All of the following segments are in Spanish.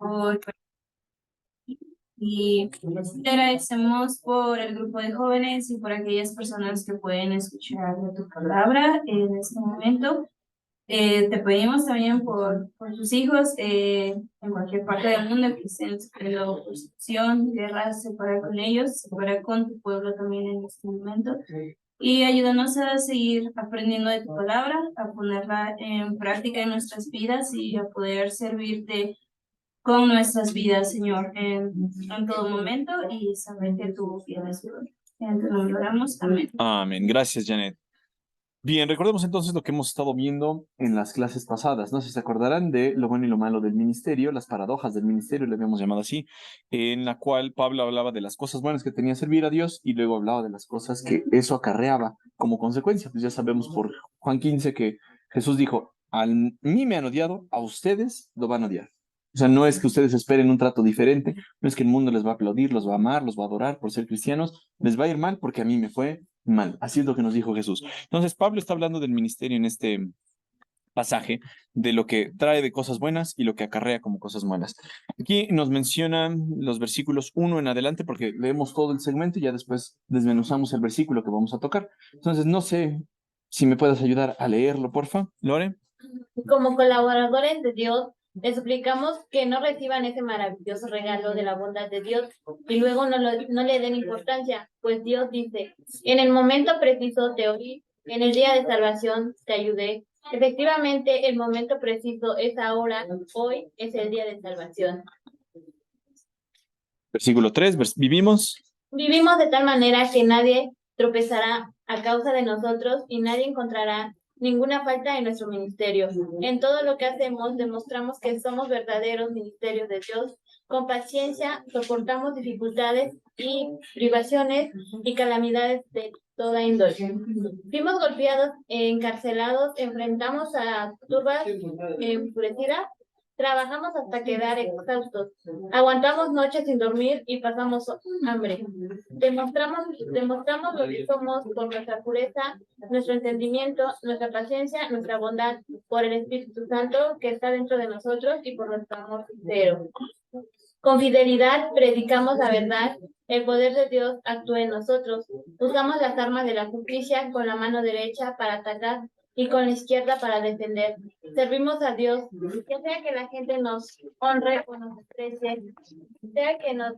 hoy y te agradecemos por el grupo de jóvenes y por aquellas personas que pueden escuchar de tu palabra en este momento. Te pedimos también por tus hijos en cualquier parte del mundo que estén sufriendo persecución, guerra, separa con ellos, separa con tu pueblo también en este momento. Y ayúdanos a seguir aprendiendo de tu palabra, a ponerla en práctica en nuestras vidas y a poder servirte con nuestras vidas, Señor, en todo momento y saber que tú vienes por. En tu nombre oramos. Amén. Amén. Gracias, Janet. Bien, recordemos entonces lo que hemos estado viendo en las clases pasadas. No sé si se acordarán de lo bueno y lo malo del ministerio, las paradojas del ministerio, le habíamos llamado así, en la cual Pablo hablaba de las cosas buenas que tenía servir a Dios y luego hablaba de las cosas que eso acarreaba como consecuencia. Pues ya sabemos por Juan 15 que Jesús dijo, a mí me han odiado, a ustedes lo van a odiar. O sea, no es que ustedes esperen un trato diferente, no es que el mundo les va a aplaudir, los va a amar, los va a adorar por ser cristianos, les va a ir mal porque a mí me fue mal. Así es lo que nos dijo Jesús. Entonces, Pablo está hablando del ministerio en este pasaje, de lo que trae de cosas buenas y lo que acarrea como cosas malas. Aquí nos mencionan los versículos 1 en adelante, porque leemos todo el segmento y ya después desmenuzamos el versículo que vamos a tocar. Entonces, no sé si me puedes ayudar a leerlo, porfa, Lore. Como colaboradores de Dios, les suplicamos que no reciban ese maravilloso regalo de la bondad de Dios y luego no le den importancia, pues Dios dice, en el momento preciso te oí, en el día de salvación te ayudé. Efectivamente, el momento preciso es ahora, hoy es el día de salvación. Versículo 3, vivimos. Vivimos de tal manera que nadie tropezará a causa de nosotros y nadie encontrará ninguna falta en nuestro ministerio. En todo lo que hacemos demostramos que somos verdaderos ministerios de Dios. Con paciencia soportamos dificultades y privaciones y calamidades de toda índole. Fuimos golpeados, encarcelados, enfrentamos a turbas enfurecidas. Trabajamos hasta quedar exhaustos. Aguantamos noches sin dormir y pasamos hambre. Demostramos lo que somos por nuestra pureza, nuestro entendimiento, nuestra paciencia, nuestra bondad, por el Espíritu Santo que está dentro de nosotros y por nuestro amor sincero. Con fidelidad predicamos la verdad, el poder de Dios actúa en nosotros. Usamos las armas de la justicia con la mano derecha para atacar y con la izquierda para defender. Servimos a Dios, ya sea que la gente nos honre o nos desprecie, sea que nos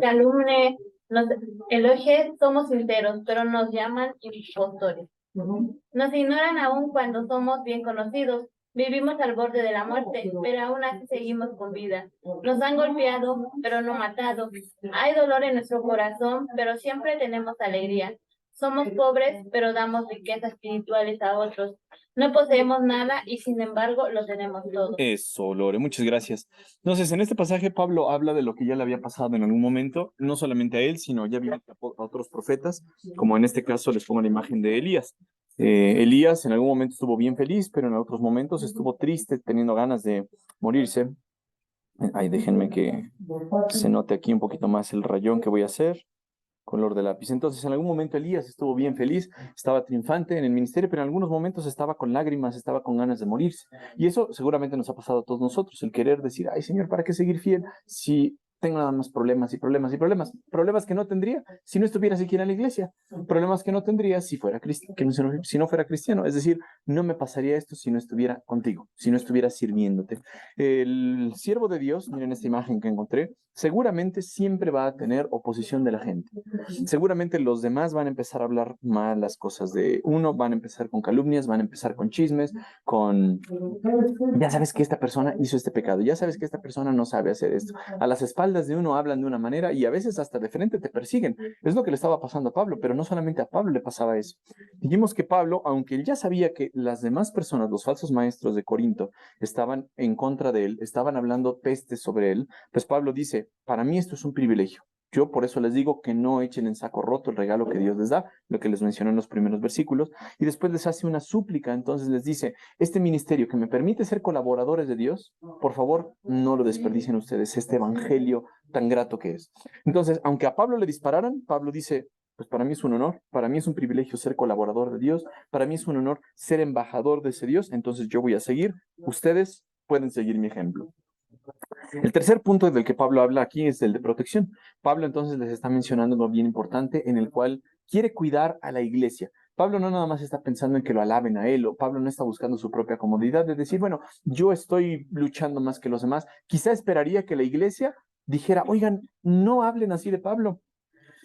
calumnie, nos elogie, somos sinceros, pero nos llaman impostores. Nos ignoran aún cuando somos bien conocidos. Vivimos al borde de la muerte, pero aún así seguimos con vida. Nos han golpeado, pero no matado. Hay dolor en nuestro corazón, pero siempre tenemos alegría. Somos pobres, pero damos riquezas espirituales a otros. No poseemos nada y sin embargo lo tenemos todo. Eso, Lore, muchas gracias. Entonces, en este pasaje Pablo habla de lo que ya le había pasado en algún momento, no solamente a él, sino ya había a otros profetas, como en este caso les pongo la imagen de Elías. Elías en algún momento estuvo bien feliz, pero en otros momentos estuvo triste, teniendo ganas de morirse. Ay, déjenme que se note aquí un poquito más el rayón que voy a hacer. Color de lápiz. Entonces, en algún momento Elías estuvo bien feliz, estaba triunfante en el ministerio, pero en algunos momentos estaba con lágrimas, estaba con ganas de morirse. Y eso seguramente nos ha pasado a todos nosotros, el querer decir, ay Señor, ¿para qué seguir fiel si tengo nada más problemas y problemas y problemas? Problemas que no tendría si no estuviera siquiera en la iglesia, problemas que no tendría si fuera si no fuera cristiano. Es decir, no me pasaría esto si no estuviera contigo, si no estuviera sirviéndote. El siervo de Dios, miren esta imagen que encontré, seguramente siempre va a tener oposición de la gente. Seguramente los demás van a empezar a hablar mal las cosas de uno, van a empezar con calumnias, van a empezar con chismes, con ya sabes que esta persona hizo este pecado, ya sabes que esta persona no sabe hacer esto. A las espaldas de uno hablan de una manera y a veces hasta de frente te persiguen. Es lo que le estaba pasando a Pablo, pero no solamente a Pablo le pasaba eso. Dijimos que Pablo, aunque él ya sabía que las demás personas, los falsos maestros de Corinto, estaban en contra de él, estaban hablando pestes sobre él, pues Pablo dice, para mí esto es un privilegio. Yo por eso les digo que no echen en saco roto el regalo que Dios les da, lo que les mencionó en los primeros versículos, y después les hace una súplica, entonces les dice, este ministerio que me permite ser colaboradores de Dios, por favor, no lo desperdicien ustedes, este evangelio tan grato que es. Entonces, aunque a Pablo le dispararan, Pablo dice, pues para mí es un honor, para mí es un privilegio ser colaborador de Dios, para mí es un honor ser embajador de ese Dios, entonces yo voy a seguir, ustedes pueden seguir mi ejemplo. El tercer punto del que Pablo habla aquí es el de protección. Pablo entonces les está mencionando algo bien importante en el cual quiere cuidar a la iglesia. Pablo no nada más está pensando en que lo alaben a él, o Pablo no está buscando su propia comodidad de decir, bueno, yo estoy luchando más que los demás. Quizá esperaría que la iglesia dijera, oigan, no hablen así de Pablo.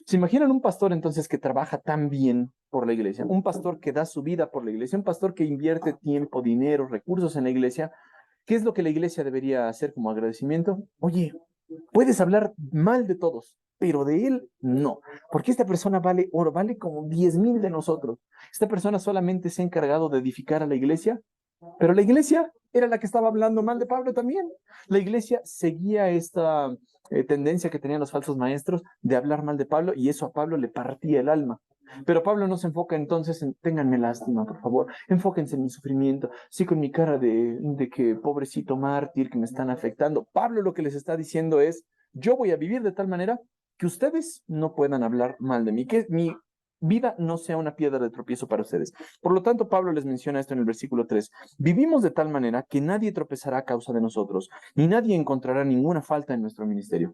¿Se imaginan un pastor entonces que trabaja tan bien por la iglesia? Un pastor que da su vida por la iglesia, un pastor que invierte tiempo, dinero, recursos en la iglesia. ¿Qué es lo que la iglesia debería hacer como agradecimiento? Oye, puedes hablar mal de todos, pero de él no, porque esta persona vale oro, vale como 10,000 de nosotros. Esta persona solamente se ha encargado de edificar a la iglesia, pero la iglesia era la que estaba hablando mal de Pablo también. La iglesia seguía esta tendencia que tenían los falsos maestros de hablar mal de Pablo y eso a Pablo le partía el alma. Pero Pablo no se enfoca entonces en, ténganme lástima, por favor, enfóquense en mi sufrimiento, sí con mi cara de que pobrecito mártir que me están afectando. Pablo lo que les está diciendo es, yo voy a vivir de tal manera que ustedes no puedan hablar mal de mí, que mi vida no sea una piedra de tropiezo para ustedes. Por lo tanto, Pablo les menciona esto en el versículo 3. Vivimos de tal manera que nadie tropezará a causa de nosotros, ni nadie encontrará ninguna falta en nuestro ministerio.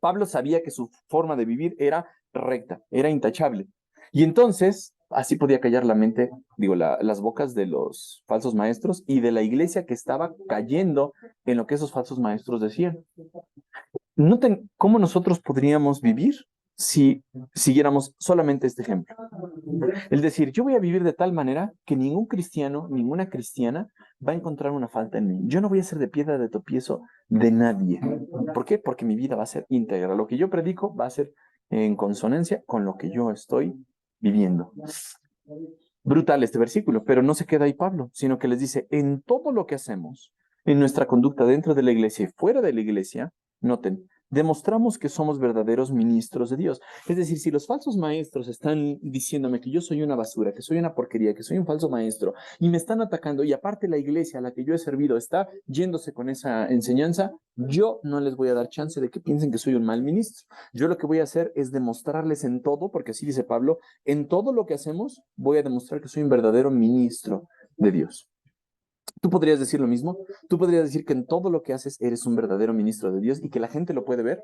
Pablo sabía que su forma de vivir era recta, era intachable. Y entonces, así podía callar la mente, digo, las bocas de los falsos maestros y de la iglesia que estaba cayendo en lo que esos falsos maestros decían. Noten cómo nosotros podríamos vivir si siguiéramos solamente este ejemplo. Es decir, yo voy a vivir de tal manera que ningún cristiano, ninguna cristiana va a encontrar una falta en mí. Yo no voy a ser de piedra de tropiezo de nadie. ¿Por qué? Porque mi vida va a ser íntegra. Lo que yo predico va a ser en consonancia con lo que yo estoy viviendo. Brutal este versículo, pero no se queda ahí Pablo, sino que les dice, en todo lo que hacemos, en nuestra conducta dentro de la iglesia y fuera de la iglesia, noten, demostramos que somos verdaderos ministros de Dios. Es decir, si los falsos maestros están diciéndome que yo soy una basura, que soy una porquería, que soy un falso maestro, y me están atacando, y aparte la iglesia a la que yo he servido está yéndose con esa enseñanza, yo no les voy a dar chance de que piensen que soy un mal ministro. Yo lo que voy a hacer es demostrarles en todo, porque así dice Pablo, en todo lo que hacemos voy a demostrar que soy un verdadero ministro de Dios. Tú podrías decir lo mismo. Tú podrías decir que en todo lo que haces eres un verdadero ministro de Dios y que la gente lo puede ver.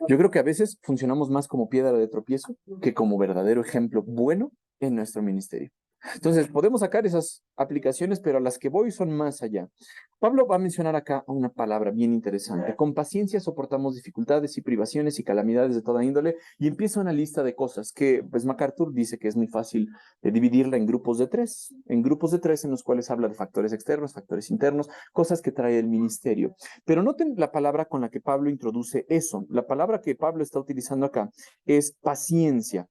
Yo creo que a veces funcionamos más como piedra de tropiezo que como verdadero ejemplo bueno en nuestro ministerio. Entonces, podemos sacar esas aplicaciones, pero a las que voy son más allá. Pablo va a mencionar acá una palabra bien interesante. Con paciencia soportamos dificultades y privaciones y calamidades de toda índole, y empieza una lista de cosas que, pues, MacArthur dice que es muy fácil dividirla en grupos de tres, en los cuales habla de factores externos, factores internos, cosas que trae el ministerio. Pero noten la palabra con la que Pablo introduce eso. La palabra que Pablo está utilizando acá es paciencia.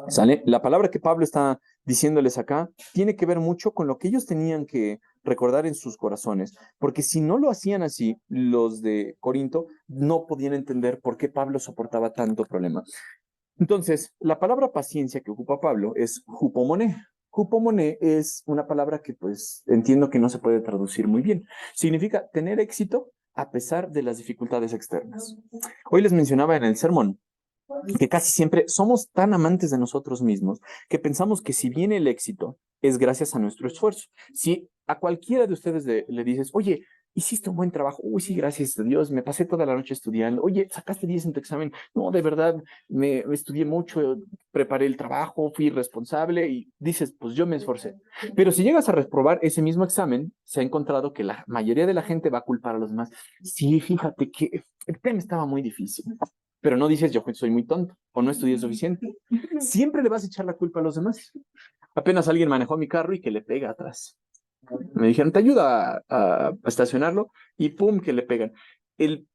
¿Sale? La palabra que Pablo está diciéndoles acá tiene que ver mucho con lo que ellos tenían que recordar en sus corazones, porque si no lo hacían así, los de Corinto no podían entender por qué Pablo soportaba tanto problema. Entonces, la palabra paciencia que ocupa Pablo es hupomone. Hupomone es una palabra que pues entiendo que no se puede traducir muy bien. Significa tener éxito a pesar de las dificultades externas. Hoy les mencionaba en el sermón que casi siempre somos tan amantes de nosotros mismos que pensamos que si viene el éxito es gracias a nuestro esfuerzo. Si a cualquiera de ustedes le dices, oye, hiciste un buen trabajo, uy, sí, gracias a Dios, me pasé toda la noche estudiando, oye, sacaste 10 en tu examen, no, de verdad, me estudié mucho, preparé el trabajo, fui responsable y dices, pues yo me esforcé. Pero si llegas a reprobar ese mismo examen, se ha encontrado que la mayoría de la gente va a culpar a los demás. Sí, fíjate que el tema estaba muy difícil. Pero no dices, yo soy muy tonto o no estudié suficiente. Siempre le vas a echar la culpa a los demás. Apenas alguien manejó mi carro y que le pega atrás. Me dijeron, ¿te ayuda a estacionarlo? Y pum, que le pegan. El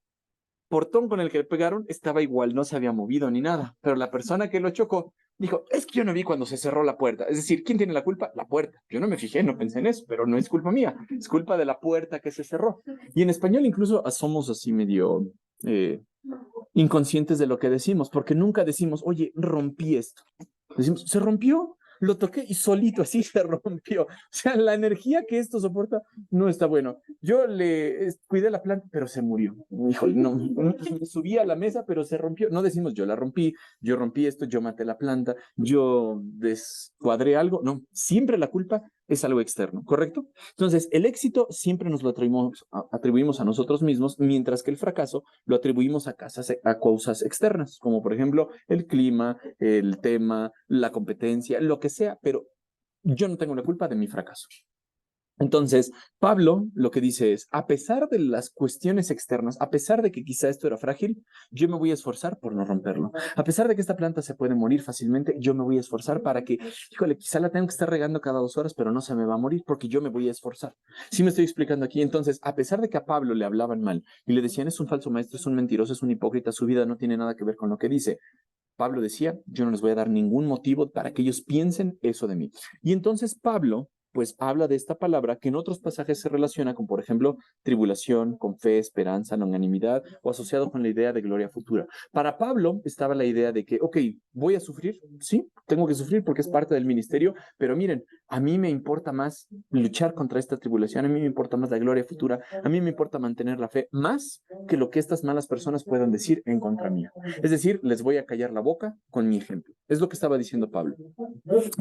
portón con el que le pegaron estaba igual, no se había movido ni nada. Pero la persona que lo chocó dijo, es que yo no vi cuando se cerró la puerta. Es decir, ¿quién tiene la culpa? La puerta. Yo no me fijé, no pensé en eso, pero no es culpa mía. Es culpa de la puerta que se cerró. Y en español incluso somos así medio inconscientes de lo que decimos, porque nunca decimos, oye, rompí esto. Decimos, se rompió, lo toqué y solito así se rompió. O sea, la energía que esto soporta no está bueno. Yo le cuidé la planta, pero se murió. Híjole, no, me subí a la mesa, pero se rompió. No decimos, yo la rompí, yo rompí esto, yo maté la planta, yo descuadré algo. No, siempre la culpa es algo externo, ¿correcto? Entonces, el éxito siempre nos lo atribuimos a nosotros mismos, mientras que el fracaso lo atribuimos a causas externas, como por ejemplo el clima, el tema, la competencia, lo que sea, pero yo no tengo la culpa de mi fracaso. Entonces, Pablo lo que dice es, a pesar de las cuestiones externas, a pesar de que quizá esto era frágil, yo me voy a esforzar por no romperlo. A pesar de que esta planta se puede morir fácilmente, yo me voy a esforzar para que, híjole, quizá la tengo que estar regando cada 2 horas, pero no se me va a morir porque yo me voy a esforzar. ¿Sí me estoy explicando aquí? Entonces, a pesar de que a Pablo le hablaban mal y le decían, es un falso maestro, es un mentiroso, es un hipócrita, su vida no tiene nada que ver con lo que dice, Pablo decía, yo no les voy a dar ningún motivo para que ellos piensen eso de mí. Y entonces Pablo, pues habla de esta palabra que en otros pasajes se relaciona con, por ejemplo, tribulación, con fe, esperanza, longanimidad o asociado con la idea de gloria futura. Para Pablo estaba la idea de que, ok, voy a sufrir, sí, tengo que sufrir porque es parte del ministerio, pero miren, a mí me importa más luchar contra esta tribulación, a mí me importa más la gloria futura, a mí me importa mantener la fe más que lo que estas malas personas puedan decir en contra mía. Es decir, les voy a callar la boca con mi ejemplo. Es lo que estaba diciendo Pablo.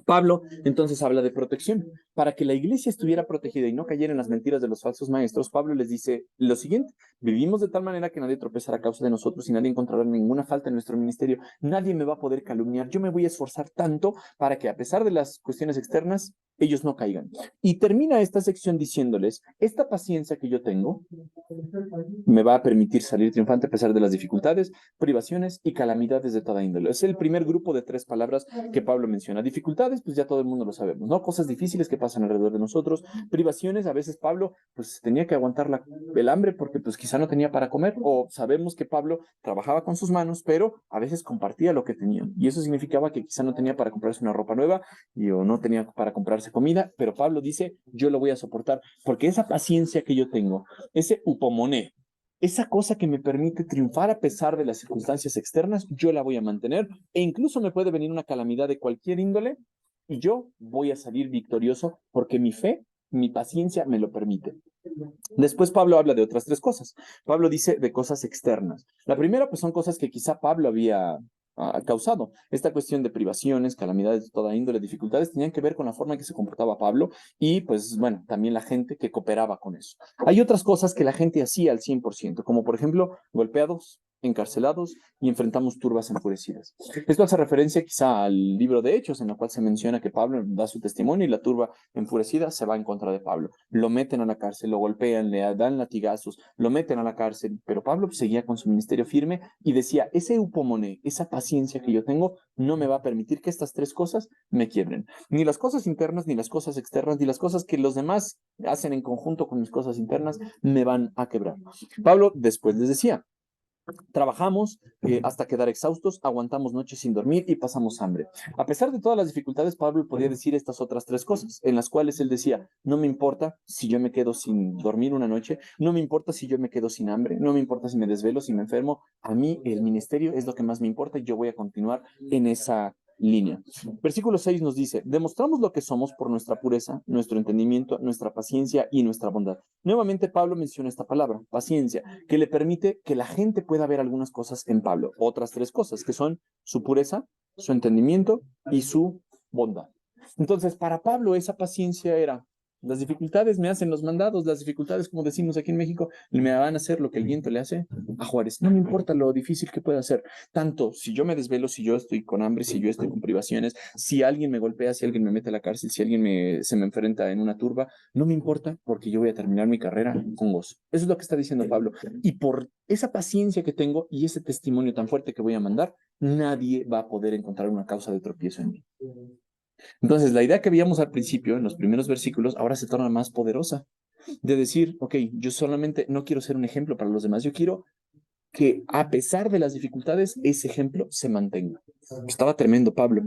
Pablo entonces habla de protección. Para que la iglesia estuviera protegida y no cayera en las mentiras de los falsos maestros, Pablo les dice lo siguiente: vivimos de tal manera que nadie tropezará a causa de nosotros y nadie encontrará ninguna falta en nuestro ministerio. Nadie me va a poder calumniar. Yo me voy a esforzar tanto para que, a pesar de las cuestiones externas, ellos no caigan. Y termina esta sección diciéndoles, esta paciencia que yo tengo me va a permitir salir triunfante a pesar de las dificultades, privaciones y calamidades de toda índole. Es el primer grupo de 3 palabras que Pablo menciona. Dificultades, pues ya todo el mundo lo sabemos, ¿no? Cosas difíciles que pasan alrededor de nosotros. Privaciones, a veces Pablo pues tenía que aguantar el hambre porque pues quizá no tenía para comer, o sabemos que Pablo trabajaba con sus manos, pero a veces compartía lo que tenía. Y eso significaba que quizá no tenía para comprarse una ropa nueva o no tenía para comprarse comida, pero Pablo dice, yo lo voy a soportar porque esa paciencia que yo tengo, ese upomoné, esa cosa que me permite triunfar a pesar de las circunstancias externas, yo la voy a mantener e incluso me puede venir una calamidad de cualquier índole y yo voy a salir victorioso porque mi fe, mi paciencia me lo permite. Después Pablo habla de otras 3 cosas. Pablo dice de cosas externas. La primera pues son cosas que quizá Pablo había causado. Esta cuestión de privaciones, calamidades de toda índole, dificultades, tenían que ver con la forma en que se comportaba Pablo y pues bueno, también la gente que cooperaba con eso. Hay otras cosas que la gente hacía al 100%, como por ejemplo golpeados, encarcelados y enfrentamos turbas enfurecidas. Esto hace referencia quizá al libro de Hechos, en el cual se menciona que Pablo da su testimonio y la turba enfurecida se va en contra de Pablo. Lo meten a la cárcel, lo golpean, le dan latigazos, lo meten a la cárcel, pero Pablo seguía con su ministerio firme y decía, ese upomone, esa paciencia que yo tengo, no me va a permitir que estas 3 cosas me quiebren. Ni las cosas internas, ni las cosas externas, ni las cosas que los demás hacen en conjunto con mis cosas internas, me van a quebrar. Pablo después les decía, trabajamos hasta quedar exhaustos, aguantamos noches sin dormir y pasamos hambre. A pesar de todas las dificultades, Pablo podía decir estas otras 3 cosas, en las cuales él decía, no me importa si yo me quedo sin dormir una noche, no me importa si yo me quedo sin hambre, no me importa si me desvelo, si me enfermo, a mí el ministerio es lo que más me importa y yo voy a continuar en esa línea. Versículo 6 nos dice, demostramos lo que somos por nuestra pureza, nuestro entendimiento, nuestra paciencia y nuestra bondad. Nuevamente Pablo menciona esta palabra, paciencia, que le permite que la gente pueda ver algunas cosas en Pablo, otras 3 cosas, que son su pureza, su entendimiento y su bondad. Entonces, para Pablo esa paciencia era, las dificultades me hacen los mandados, las dificultades, como decimos aquí en México, me van a hacer lo que el viento le hace a Juárez. No me importa lo difícil que pueda ser, tanto si yo me desvelo, si yo estoy con hambre, si yo estoy con privaciones, si alguien me golpea, si alguien me mete a la cárcel, si alguien se me enfrenta en una turba, no me importa porque yo voy a terminar mi carrera con gozo. Eso es lo que está diciendo Pablo. Y por esa paciencia que tengo y ese testimonio tan fuerte que voy a mandar, nadie va a poder encontrar una causa de tropiezo en mí. Entonces, la idea que veíamos al principio, en los primeros versículos, ahora se torna más poderosa. De decir, ok, yo solamente no quiero ser un ejemplo para los demás, yo quiero que a pesar de las dificultades, ese ejemplo se mantenga. Estaba tremendo Pablo.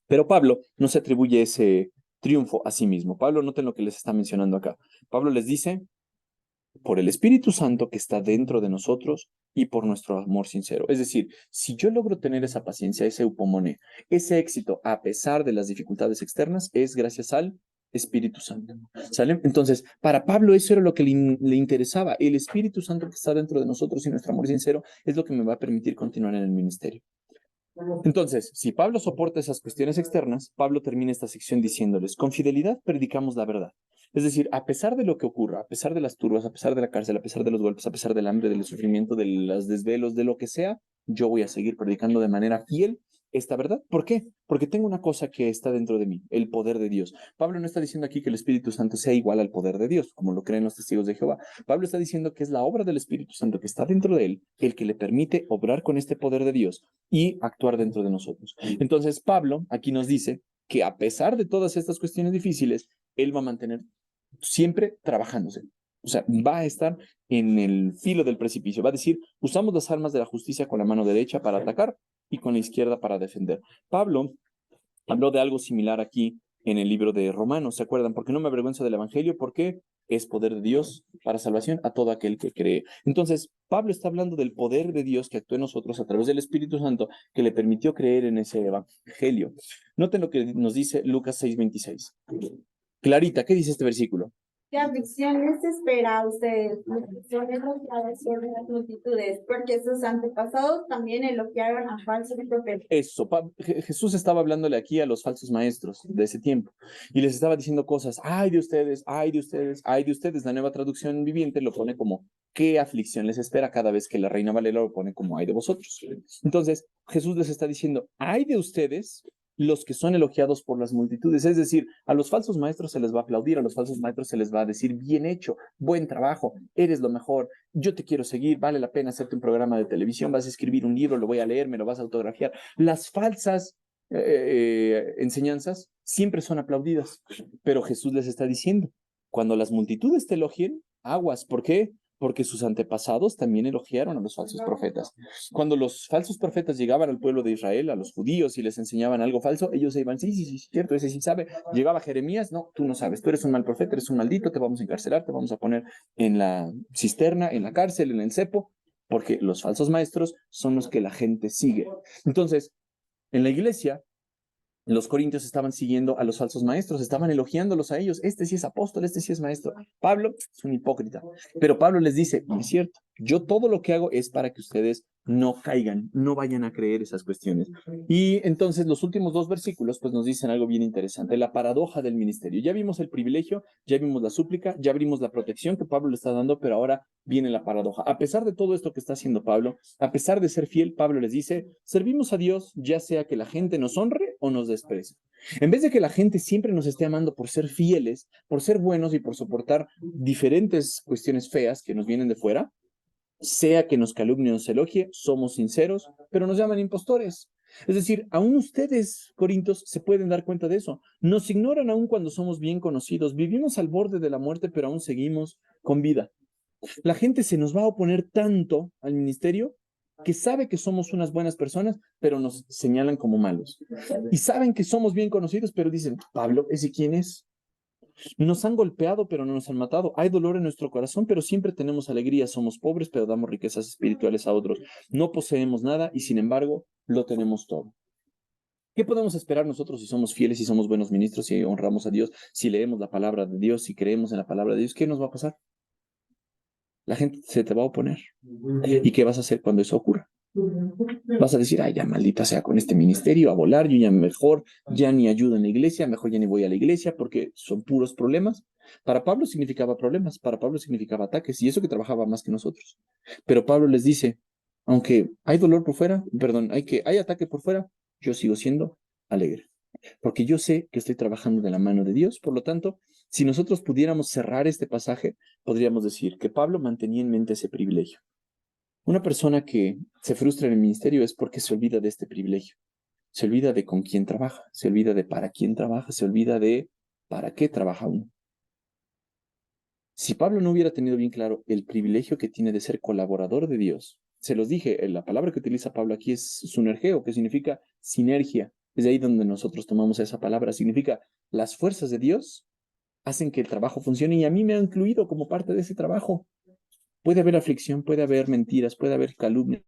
Pero Pablo no se atribuye ese triunfo a sí mismo. Pablo, noten lo que les está mencionando acá. Pablo les dice, por el Espíritu Santo que está dentro de nosotros y por nuestro amor sincero. Es decir, si yo logro tener esa paciencia, ese upomone, ese éxito a pesar de las dificultades externas, es gracias al Espíritu Santo. ¿Sale? Entonces, para Pablo eso era lo que le interesaba. El Espíritu Santo que está dentro de nosotros y nuestro amor sincero es lo que me va a permitir continuar en el ministerio. Entonces, si Pablo soporta esas cuestiones externas, Pablo termina esta sección diciéndoles, con fidelidad predicamos la verdad. Es decir, a pesar de lo que ocurra, a pesar de las turbas, a pesar de la cárcel, a pesar de los golpes, a pesar del hambre, del sufrimiento, de los desvelos, de lo que sea, yo voy a seguir predicando de manera fiel esta verdad. ¿Por qué? Porque tengo una cosa que está dentro de mí, el poder de Dios. Pablo no está diciendo aquí que el Espíritu Santo sea igual al poder de Dios, como lo creen los testigos de Jehová. Pablo está diciendo que es la obra del Espíritu Santo que está dentro de él, el que le permite obrar con este poder de Dios y actuar dentro de nosotros. Entonces, Pablo aquí nos dice que a pesar de todas estas cuestiones difíciles, él va a mantener siempre trabajándose. O sea, va a estar en el filo del precipicio. Va a decir, usamos las armas de la justicia con la mano derecha para atacar y con la izquierda para defender. Pablo habló de algo similar aquí en el libro de Romanos, ¿se acuerdan? Porque no me avergüenzo del evangelio, porque es poder de Dios para salvación a todo aquel que cree. Entonces, Pablo está hablando del poder de Dios que actúa en nosotros a través del Espíritu Santo que le permitió creer en ese evangelio. Noten lo que nos dice Lucas 6:26. Clarita, ¿qué dice este versículo? ¿Qué aflicciones espera a ustedes? Aflicciones elogiadas sobre las multitudes, porque sus antepasados también elogiaron a falsos profetas. Eso, Jesús estaba hablándole aquí a los falsos maestros de ese tiempo y les estaba diciendo cosas, ay de ustedes, ay de ustedes, ay de ustedes. La Nueva Traducción Viviente lo pone como, ¿qué aflicción les espera? Cada vez que la Reina Valera lo pone como, ay de vosotros. Entonces, Jesús les está diciendo, ay de ustedes, los que son elogiados por las multitudes. Es decir, a los falsos maestros se les va a aplaudir, a los falsos maestros se les va a decir, bien hecho, buen trabajo, eres lo mejor, yo te quiero seguir, vale la pena hacerte un programa de televisión, vas a escribir un libro, lo voy a leer, me lo vas a autografiar. Las falsas enseñanzas siempre son aplaudidas, pero Jesús les está diciendo, cuando las multitudes te elogien, aguas. ¿Por qué? Porque sus antepasados también elogiaron a los falsos profetas. Cuando los falsos profetas llegaban al pueblo de Israel, a los judíos, y les enseñaban algo falso, ellos se iban, sí, cierto, ese sí sabe. Llegaba Jeremías, no, tú no sabes, tú eres un mal profeta, eres un maldito, te vamos a encarcelar, te vamos a poner en la cisterna, en la cárcel, en el cepo, porque los falsos maestros son los que la gente sigue. Entonces, en la iglesia, los corintios estaban siguiendo a los falsos maestros, estaban elogiándolos a ellos. Este sí es apóstol, este sí es maestro. Pablo es un hipócrita. Pero Pablo les dice, no es cierto, yo todo lo que hago es para que ustedes no caigan, no vayan a creer esas cuestiones. Y entonces los últimos dos versículos pues nos dicen algo bien interesante, la paradoja del ministerio. Ya vimos el privilegio, ya vimos la súplica, ya vimos la protección que Pablo le está dando, pero ahora viene la paradoja. A pesar de todo esto que está haciendo Pablo, a pesar de ser fiel, Pablo les dice, servimos a Dios ya sea que la gente nos honre o nos desprecia. En vez de que la gente siempre nos esté amando por ser fieles, por ser buenos y por soportar diferentes cuestiones feas que nos vienen de fuera, sea que nos calumnie o nos elogie, somos sinceros, pero nos llaman impostores. Es decir, aún ustedes, Corintios, se pueden dar cuenta de eso. Nos ignoran aún cuando somos bien conocidos. Vivimos al borde de la muerte, pero aún seguimos con vida. La gente se nos va a oponer tanto al ministerio que sabe que somos unas buenas personas, pero nos señalan como malos. Y saben que somos bien conocidos, pero dicen, Pablo, ¿ese quién es? Nos han golpeado, pero no nos han matado. Hay dolor en nuestro corazón, pero siempre tenemos alegría. Somos pobres, pero damos riquezas espirituales a otros. No poseemos nada y sin embargo lo tenemos todo. ¿Qué podemos esperar nosotros si somos fieles, si somos buenos ministros, si honramos a Dios, si leemos la palabra de Dios, si creemos en la palabra de Dios? ¿Qué nos va a pasar? La gente se te va a oponer. ¿Y qué vas a hacer cuando eso ocurra? Vas a decir, ay, ya maldita sea con este ministerio, a volar, yo ya mejor, ya ni ayudo en la iglesia, mejor ya ni voy a la iglesia porque son puros problemas. Para Pablo significaba problemas, para Pablo significaba ataques, y eso que trabajaba más que nosotros. Pero Pablo les dice, aunque hay dolor por fuera, perdón, hay ataque por fuera, yo sigo siendo alegre. Porque yo sé que estoy trabajando de la mano de Dios. Por lo tanto, si nosotros pudiéramos cerrar este pasaje, podríamos decir que Pablo mantenía en mente ese privilegio. Una persona que se frustra en el ministerio es porque se olvida de este privilegio. Se olvida de con quién trabaja, se olvida de para quién trabaja, se olvida de para qué trabaja uno. Si Pablo no hubiera tenido bien claro el privilegio que tiene de ser colaborador de Dios, se los dije, la palabra que utiliza Pablo aquí es sunergeo, que significa sinergia. Es de ahí donde nosotros tomamos esa palabra. Significa las fuerzas de Dios hacen que el trabajo funcione y a mí me ha incluido como parte de ese trabajo. Puede haber aflicción, puede haber mentiras, puede haber calumnia,